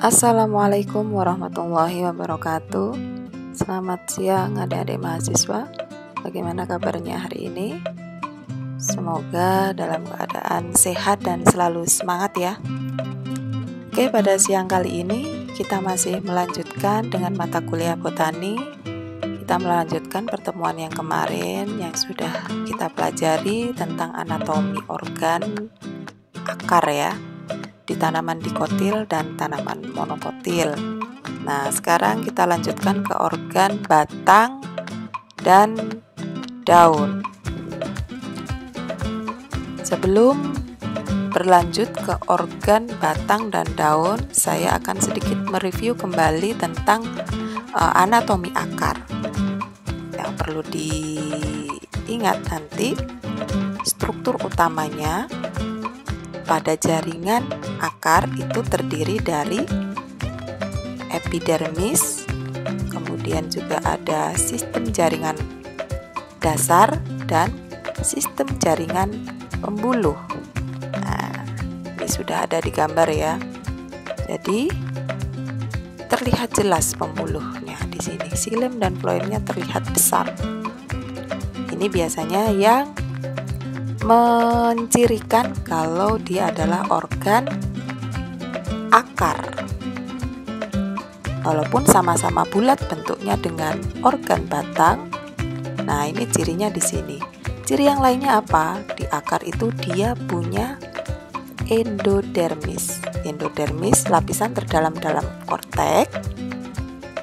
Assalamualaikum warahmatullahi wabarakatuh. Selamat siang adik-adik mahasiswa. Bagaimana kabarnya hari ini? Semoga dalam keadaan sehat dan selalu semangat ya. Oke, pada siang kali ini kita masih melanjutkan dengan mata kuliah botani. Kita melanjutkan pertemuan yang kemarin yang sudah kita pelajari tentang anatomi organ akar ya, di tanaman dikotil dan tanaman monokotil. Nah, sekarang kita lanjutkan ke organ batang dan daun. Sebelum berlanjut ke organ batang dan daun, saya akan sedikit mereview kembali tentang anatomi akar. Yang perlu diingat nanti, struktur utamanya pada jaringan akar itu terdiri dari epidermis, kemudian juga ada sistem jaringan dasar dan sistem jaringan pembuluh. Nah, ini sudah ada di gambar ya. Jadi terlihat jelas pembuluhnya di sini. Xilem dan floemnya terlihat besar. Ini biasanya yang mencirikan kalau dia adalah organ akar. Walaupun sama-sama bulat bentuknya dengan organ batang. Nah, ini cirinya di sini. Ciri yang lainnya apa? Di akar itu dia punya endodermis. Endodermis lapisan terdalam dalam korteks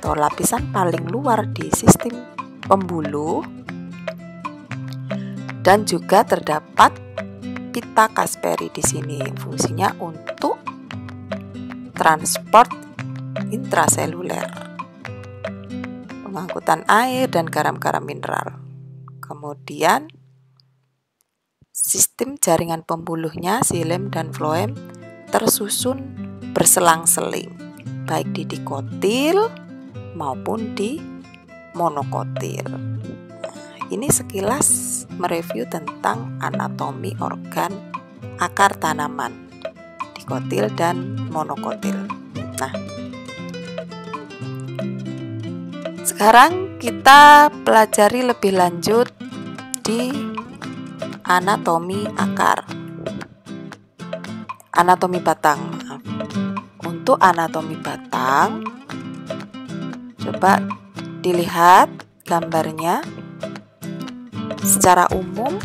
atau lapisan paling luar di sistem pembuluh. Dan juga terdapat pita Kasperi di sini, fungsinya untuk transport intraseluler, pengangkutan air dan garam-garam mineral. Kemudian sistem jaringan pembuluhnya, xilem dan floem, tersusun berselang-seling, baik di dikotil maupun di monokotil. Ini sekilas mereview tentang anatomi organ akar tanaman dikotil dan monokotil. Nah, sekarang kita pelajari lebih lanjut di anatomi akar. Anatomi batang. Untuk anatomi batang, coba dilihat gambarnya. Secara umum,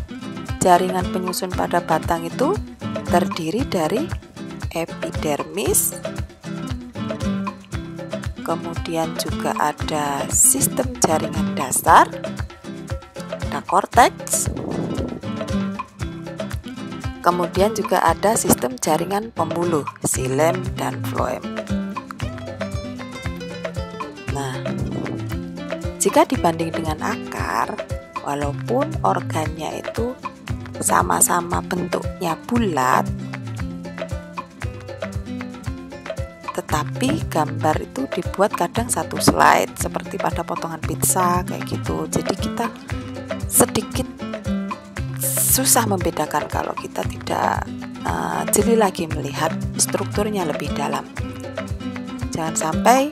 jaringan penyusun pada batang itu terdiri dari epidermis, kemudian juga ada sistem jaringan dasar, ada korteks, kemudian juga ada sistem jaringan pembuluh, xilem dan floem. Nah, jika dibanding dengan akar, walaupun organnya itu sama-sama bentuknya bulat, tetapi gambar itu dibuat kadang satu slide seperti pada potongan pizza kayak gitu. Jadi kita sedikit susah membedakan kalau kita tidak jeli lagi melihat strukturnya lebih dalam. Jangan sampai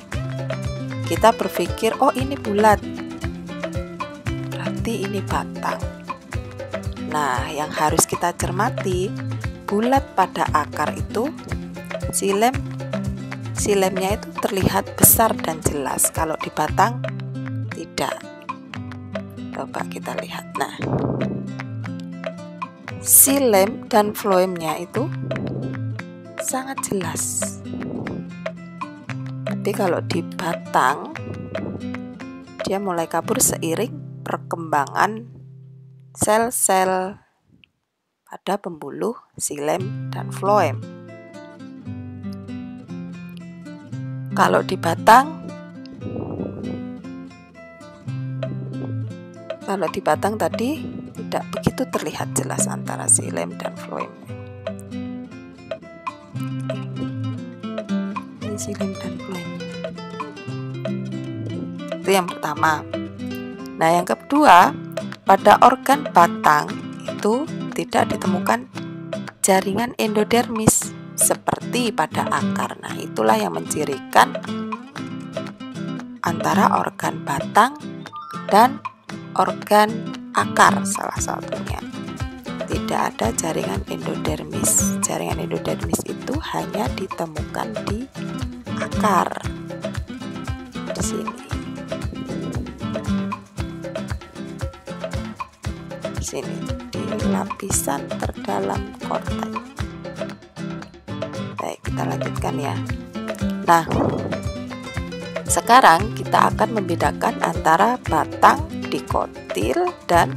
kita berpikir, oh ini bulat, ini batang. Nah, yang harus kita cermati, bulat pada akar itu xilemnya itu terlihat besar dan jelas, kalau di batang tidak. Coba kita lihat. Nah, xilem dan floemnya itu sangat jelas. Tapi kalau di batang dia mulai kabur seiring perkembangan sel-sel pada pembuluh xilem dan floem. Kalau di batang tadi tidak begitu terlihat jelas antara xilem dan floem. Ini xilem dan floem. Itu yang pertama. Nah, yang kedua, pada organ batang itu tidak ditemukan jaringan endodermis. seperti pada akar. Nah, itulah yang mencirikan antara organ batang dan organ akar salah satunya. Tidak ada jaringan endodermis. Jaringan endodermis itu hanya ditemukan di akar. Di sini. Di sini di lapisan terdalam korteks. Baik, kita lanjutkan ya. Nah, sekarang kita akan membedakan antara batang dikotil dan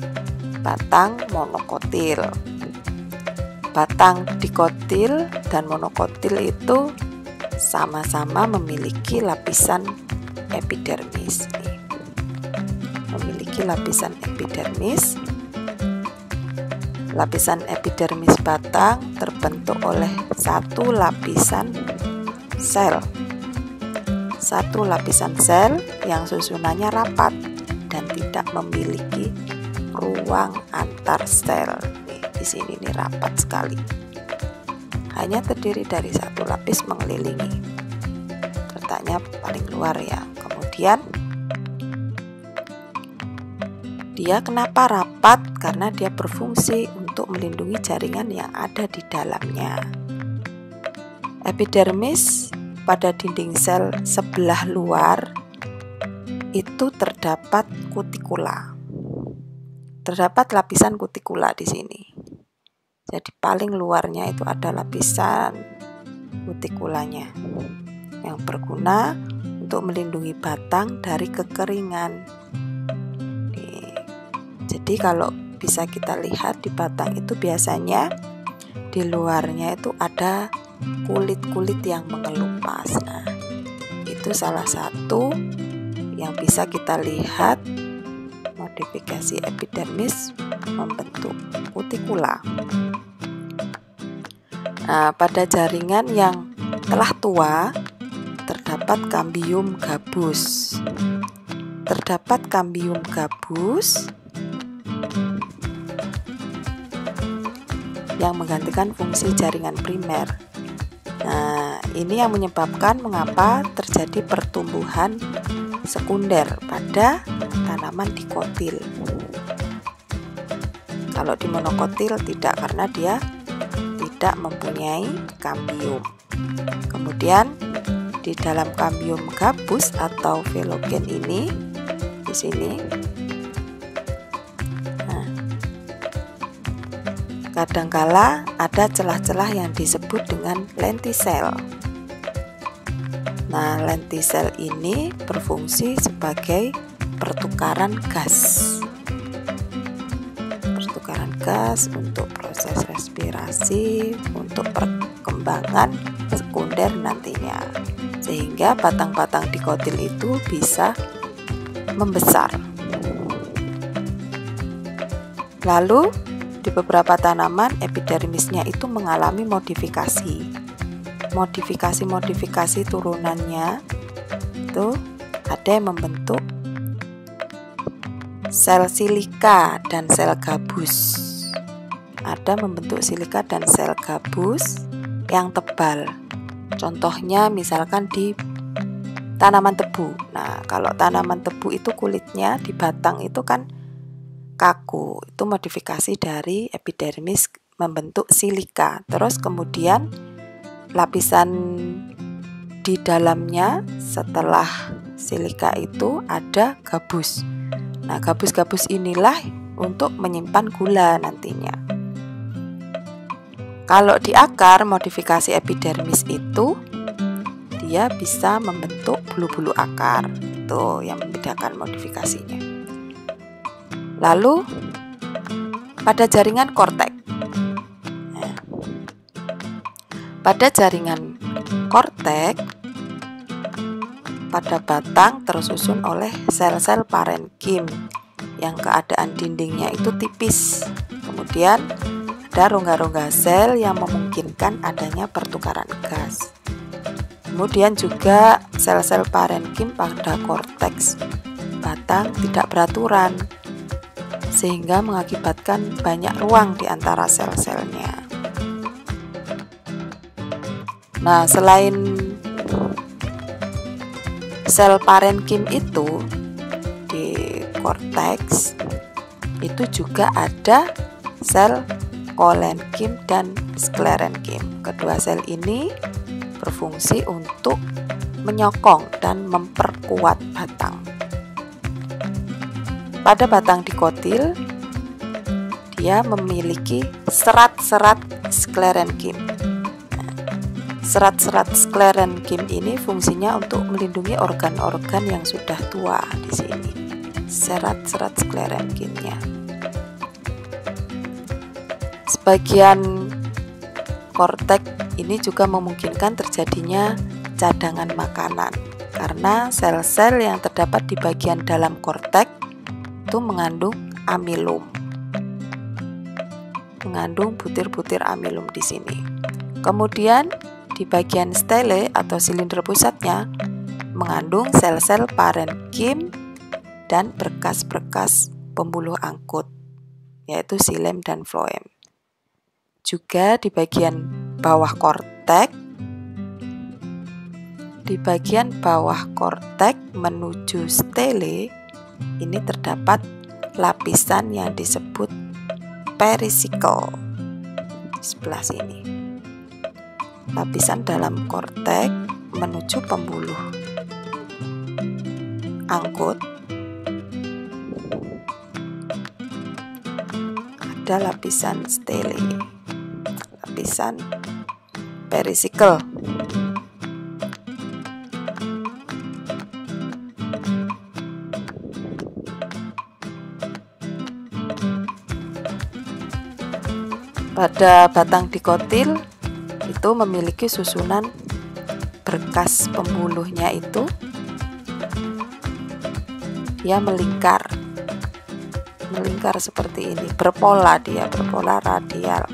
batang monokotil. Batang dikotil dan monokotil itu sama-sama memiliki lapisan epidermis. Memiliki lapisan epidermis. Lapisan epidermis batang terbentuk oleh satu lapisan sel. Satu lapisan sel yang susunannya rapat dan tidak memiliki ruang antar sel. Nih, di sini nih rapat sekali. Hanya terdiri dari satu lapis mengelilingi. Letaknya paling luar ya. Kemudian dia kenapa rapat? Karena dia berfungsi untuk melindungi jaringan yang ada di dalamnya. Epidermis pada dinding sel sebelah luar itu terdapat kutikula. Terdapat lapisan kutikula di sini. Jadi paling luarnya itu ada lapisan kutikulanya yang berguna untuk melindungi batang dari kekeringan. Jadi kalau bisa kita lihat di batang itu biasanya di luarnya itu ada kulit-kulit yang mengelupas. Nah, itu salah satu yang bisa kita lihat modifikasi epidermis membentuk kutikula. Nah, pada jaringan yang telah tua terdapat kambium gabus. Terdapat kambium gabus yang menggantikan fungsi jaringan primer. Nah, ini yang menyebabkan mengapa terjadi pertumbuhan sekunder pada tanaman dikotil. Kalau di monokotil tidak, karena dia tidak mempunyai kambium. Kemudian di dalam kambium gabus atau velogen ini di sini, nah, kadangkala ada celah-celah yang disebut dengan lentisel. Nah, lentisel ini berfungsi sebagai pertukaran gas. Pertukaran gas untuk proses respirasi, untuk perkembangan sekunder nantinya. Sehingga batang-batang dikotil itu bisa membesar. Lalu, di beberapa tanaman epidermisnya itu mengalami modifikasi. Modifikasi turunannya itu ada yang membentuk sel silika dan sel gabus. Ada membentuk silika dan sel gabus yang tebal. Contohnya misalkan di tanaman tebu. Nah, kalau tanaman tebu itu kulitnya di batang itu kan kaku. Itu modifikasi dari epidermis membentuk silika. Terus kemudian lapisan di dalamnya setelah silika itu ada gabus. Nah, gabus-gabus inilah untuk menyimpan gula nantinya. Kalau di akar, modifikasi epidermis itu dia bisa membentuk bulu-bulu akar. Itu yang membedakan modifikasinya. Lalu pada jaringan korteks. Nah, pada jaringan korteks pada batang tersusun oleh sel-sel parenkim yang keadaan dindingnya itu tipis. Kemudian ada rongga-rongga sel yang memungkinkan adanya pertukaran gas. Kemudian juga sel-sel parenkim pada korteks batang tidak beraturan, sehingga mengakibatkan banyak ruang di antara sel-selnya. Nah, selain sel parenkim itu di korteks itu juga ada sel kolenkim dan sklerenkim. Kedua sel ini berfungsi untuk menyokong dan memperkuat batang. Pada batang dikotil, dia memiliki serat-serat sklerenkim. Serat-serat sklerenkim ini fungsinya untuk melindungi organ-organ yang sudah tua di sini. Serat-serat sklerenkimnya. Sebagian korteks ini juga memungkinkan terjadinya cadangan makanan karena sel-sel yang terdapat di bagian dalam korteks itu mengandung amilum. Mengandung butir-butir amilum di sini. Kemudian di bagian stele atau silinder pusatnya mengandung sel-sel parenkim dan berkas-berkas pembuluh angkut, yaitu xilem dan floem. Juga di bagian bawah korteks, menuju stele ini terdapat lapisan yang disebut perisikl di sebelah sini. Lapisan dalam korteks menuju pembuluh angkut ada lapisan stele, lapisan perisikl. Pada batang dikotil itu memiliki susunan berkas pembuluhnya itu dia melingkar seperti ini, berpola radial.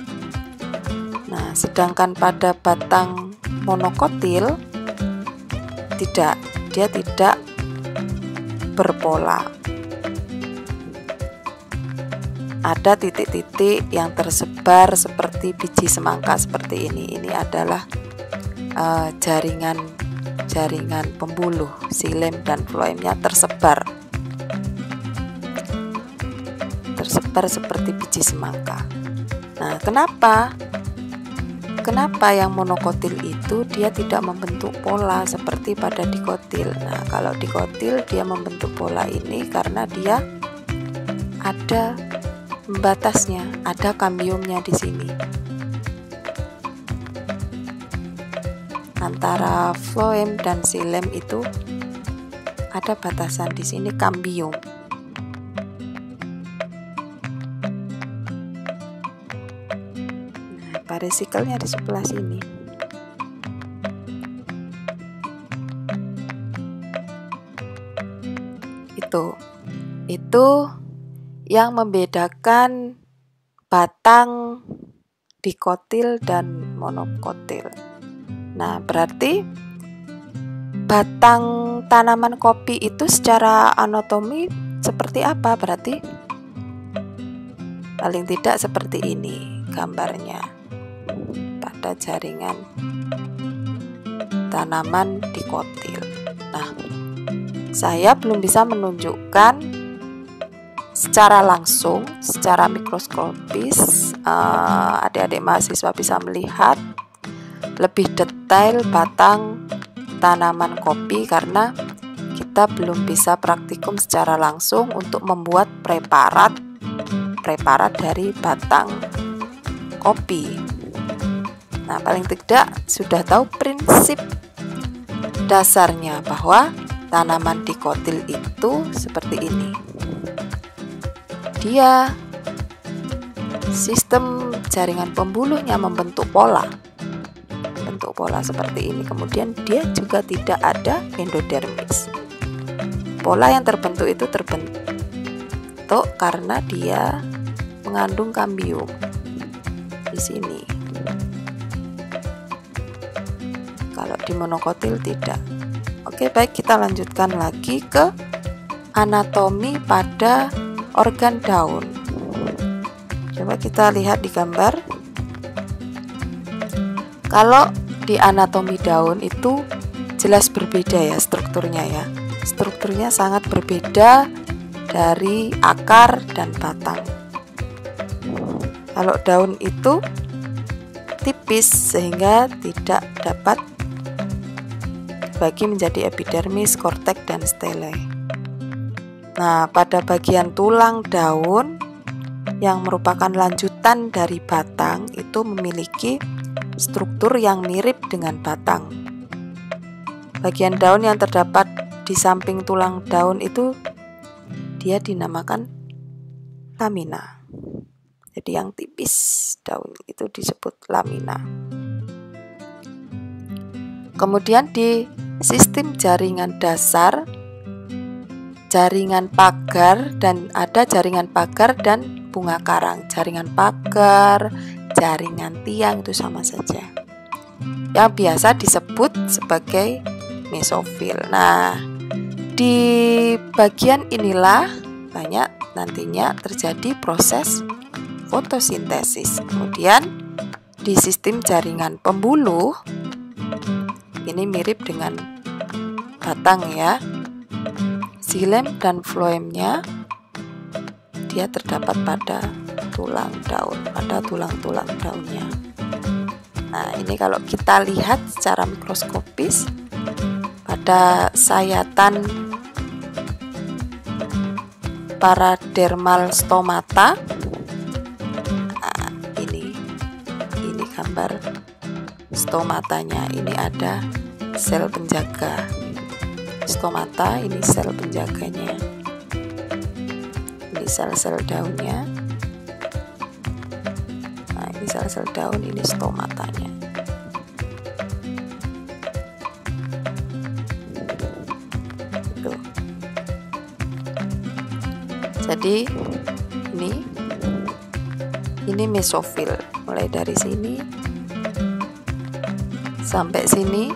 Nah, sedangkan pada batang monokotil dia tidak berpola. Ada titik-titik yang tersebar seperti biji semangka seperti ini. Ini adalah jaringan pembuluh xilem dan floemnya tersebar seperti biji semangka. Nah, kenapa yang monokotil itu dia tidak membentuk pola seperti pada dikotil? Nah, kalau dikotil dia membentuk pola ini karena dia ada batasnya, ada kambiumnya di sini. Antara floem dan xilem itu ada batasan di sini, kambium. Nah, perisikelnya di sebelah sini. Itu yang membedakan batang dikotil dan monokotil. Nah, berarti batang tanaman kopi itu secara anatomi seperti apa? Berarti paling tidak seperti ini gambarnya pada jaringan tanaman dikotil. Nah, saya belum bisa menunjukkan secara langsung, secara mikroskopis, adik-adik mahasiswa bisa melihat lebih detail batang tanaman kopi karena kita belum bisa praktikum secara langsung untuk membuat preparat dari batang kopi. Nah, paling tidak sudah tahu prinsip dasarnya bahwa tanaman dikotil itu seperti ini. Dia sistem jaringan pembuluhnya membentuk pola seperti ini. Kemudian dia juga tidak ada endodermis. Pola yang terbentuk itu terbentuk karena dia mengandung kambium di sini. Kalau di monokotil tidak. Oke, baik, kita lanjutkan lagi ke anatomi pada organ daun. Coba kita lihat di gambar. Kalau di anatomi daun itu jelas berbeda ya strukturnya ya. Strukturnya sangat berbeda dari akar dan batang. Kalau daun itu tipis sehingga tidak dapat dibagi menjadi epidermis, korteks, dan stele. Nah, pada bagian tulang daun yang merupakan lanjutan dari batang itu memiliki struktur yang mirip dengan batang. Bagian daun yang terdapat di samping tulang daun itu dia dinamakan lamina. Jadi yang tipis daun itu disebut lamina. Kemudian di sistem jaringan dasar, jaringan pagar, dan ada jaringan pagar dan bunga karang. Jaringan pagar, jaringan tiang itu sama saja. Yang biasa disebut sebagai mesofil. Nah, di bagian inilah banyak nantinya terjadi proses fotosintesis. Kemudian di sistem jaringan pembuluh ini mirip dengan batang ya. Xilem dan floemnya dia terdapat pada tulang daun, pada tulang-tulang daunnya. Nah, ini kalau kita lihat secara mikroskopis pada sayatan paradermal stomata. Nah, ini gambar stomatanya. Ini ada sel penjaga stomata, ini sel penjaganya, ini sel-sel daunnya. Nah, ini sel-sel daun, ini stomatanya. Tuh. Jadi ini mesofil, mulai dari sini sampai sini.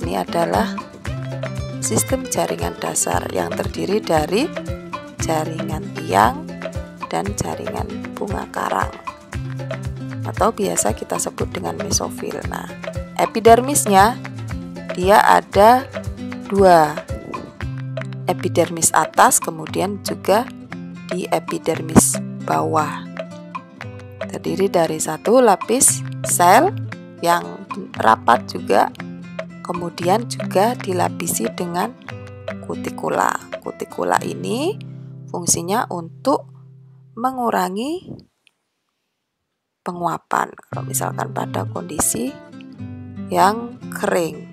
Ini adalah sistem jaringan dasar yang terdiri dari jaringan tiang dan jaringan bunga karang, atau biasa kita sebut dengan mesofil. Nah, epidermisnya dia ada dua, epidermis atas kemudian juga di epidermis bawah. Terdiri dari satu lapis sel yang rapat juga, kemudian juga dilapisi dengan kutikula. Kutikula ini fungsinya untuk mengurangi penguapan kalau misalkan pada kondisi yang kering.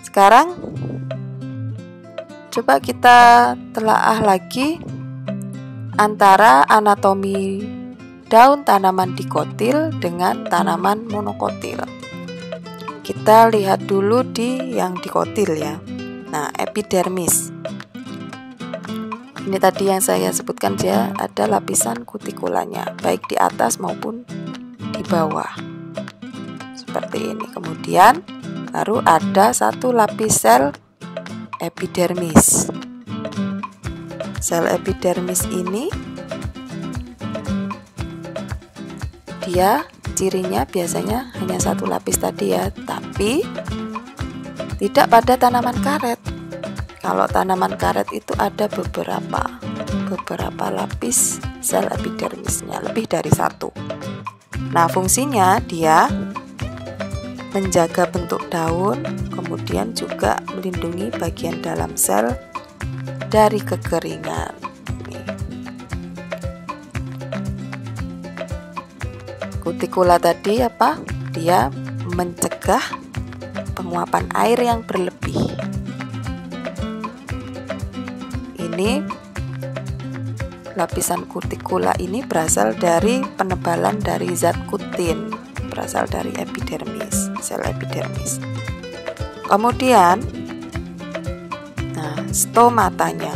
Sekarang coba kita telaah lagi antara anatomi daun tanaman dikotil dengan tanaman monokotil. Kita lihat dulu di yang dikotil ya. Nah, epidermis. Ini tadi yang saya sebutkan, dia ada lapisan kutikulanya, baik di atas maupun di bawah. Seperti ini. Kemudian baru ada satu lapis sel epidermis. Sel epidermis ini dia cirinya biasanya hanya satu lapis tadi ya, tapi tidak pada tanaman karet. Kalau tanaman karet itu ada beberapa lapis sel epidermisnya, lebih dari satu. Nah, fungsinya dia menjaga bentuk daun, kemudian juga melindungi bagian dalam sel dari kekeringan. Kutikula tadi apa? Dia mencegah penguapan air yang berlebih. Ini lapisan kutikula ini berasal dari penebalan dari zat kutin, berasal dari epidermis, sel epidermis. Kemudian, nah, stomatanya.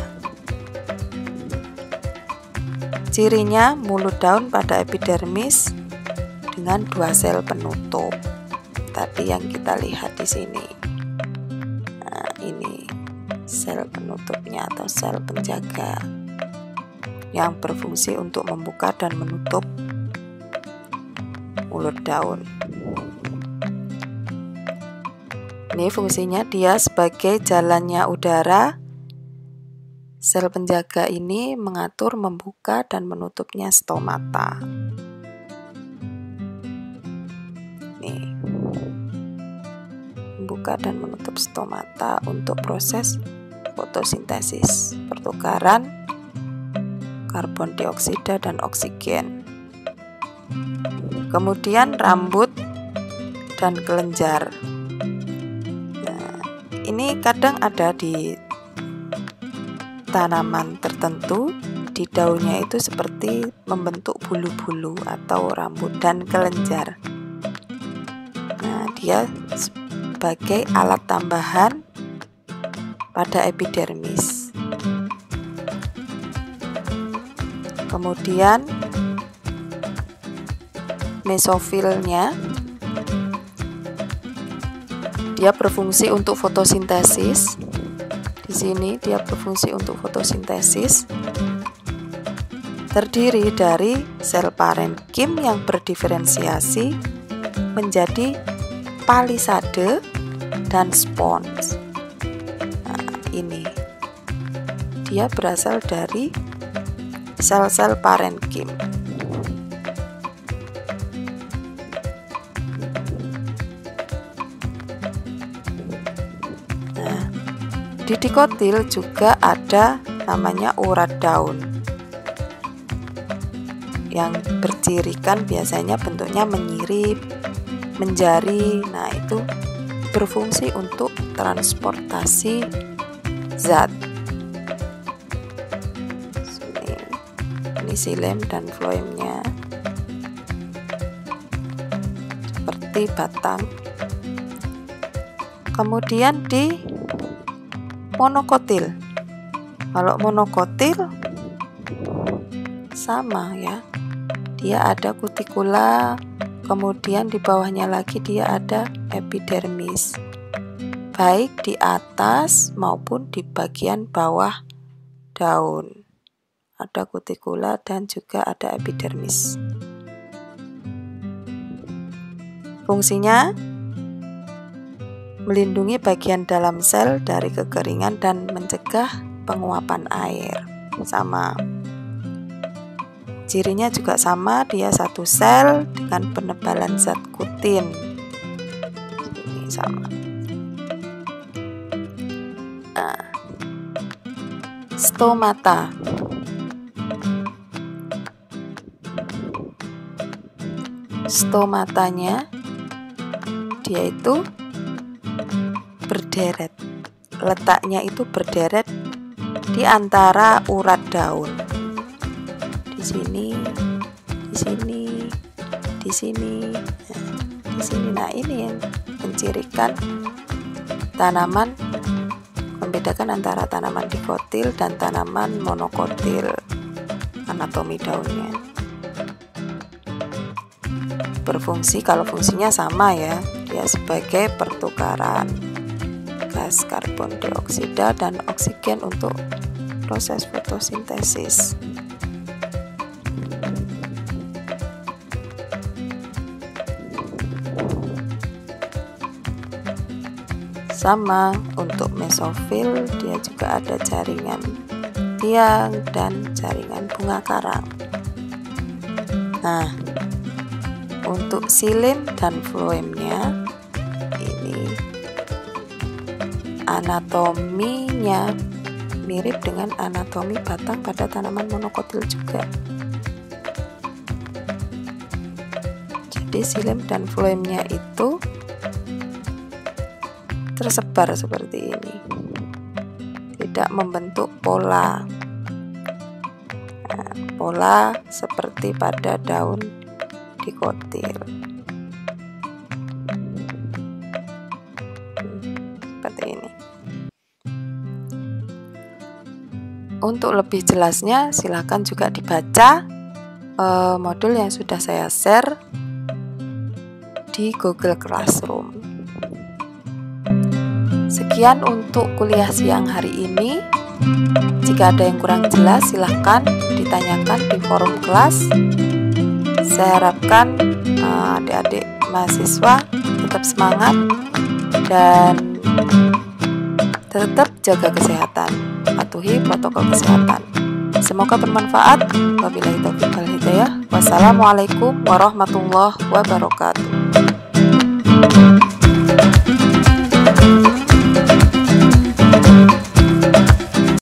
Cirinya mulut daun pada epidermis dengan dua sel penutup. Tadi yang kita lihat di sini. Nah, ini sel penutupnya atau sel penjaga yang berfungsi untuk membuka dan menutup ulut daun. Ini fungsinya dia sebagai jalannya udara. Sel penjaga ini mengatur membuka dan menutupnya stomata. Nih, membuka dan menutup stomata untuk proses fotosintesis, pertukaran karbon dioksida dan oksigen. Kemudian rambut dan kelenjar. Nah, ini kadang ada di tanaman tertentu, di daunnya itu seperti membentuk bulu-bulu atau rambut dan kelenjar. Nah, dia sebagai alat tambahan pada epidermis. Kemudian mesofilnya, dia berfungsi untuk fotosintesis. Di sini dia berfungsi untuk fotosintesis. Terdiri dari sel parenkim yang berdiferensiasi menjadi palisade dan spons. Nah, ini dia berasal dari sel-sel parenkim. Di dikotil juga ada namanya urat daun yang bercirikan biasanya bentuknya menyirip, menjari. Nah, itu berfungsi untuk transportasi zat. Ini xilem dan floemnya seperti batang. Kemudian di monokotil. Kalau monokotil sama ya, dia ada kutikula, kemudian di bawahnya lagi dia ada epidermis, baik di atas maupun di bagian bawah daun ada kutikula dan juga ada epidermis. Fungsinya melindungi bagian dalam sel dari kekeringan dan mencegah penguapan air. Sama. Cirinya juga sama, dia satu sel dengan penebalan zat kutin. Ini sama. Nah, stomata. Stomatanya dia itu berderet, letaknya itu berderet di antara urat daun. Di sini, di sini, di sini, di sini. Nah, ini yang mencirikan tanaman, membedakan antara tanaman dikotil dan tanaman monokotil. Anatomi daunnya berfungsi, kalau fungsinya sama ya, dia sebagai pertukaran gas karbon dioksida dan oksigen untuk proses fotosintesis. Sama untuk mesofil, dia juga ada jaringan tiang dan jaringan bunga karang. Nah, untuk xilem dan floemnya ini anatominya mirip dengan anatomi batang pada tanaman monokotil juga. Jadi xilem dan floemnya itu tersebar seperti ini, tidak membentuk pola. Nah, pola seperti pada daun dikotil. Seperti ini. Untuk lebih jelasnya silahkan juga dibaca modul yang sudah saya share di Google Classroom. Sekian untuk kuliah siang hari ini. Jika ada yang kurang jelas silahkan ditanyakan di forum kelas. Saya harapkan adik-adik mahasiswa tetap semangat dan tetap jaga kesehatan, patuhi protokol kesehatan. Semoga bermanfaat. Wabillahi taufiq wal hidayah. Wassalamualaikum warahmatullahi wabarakatuh.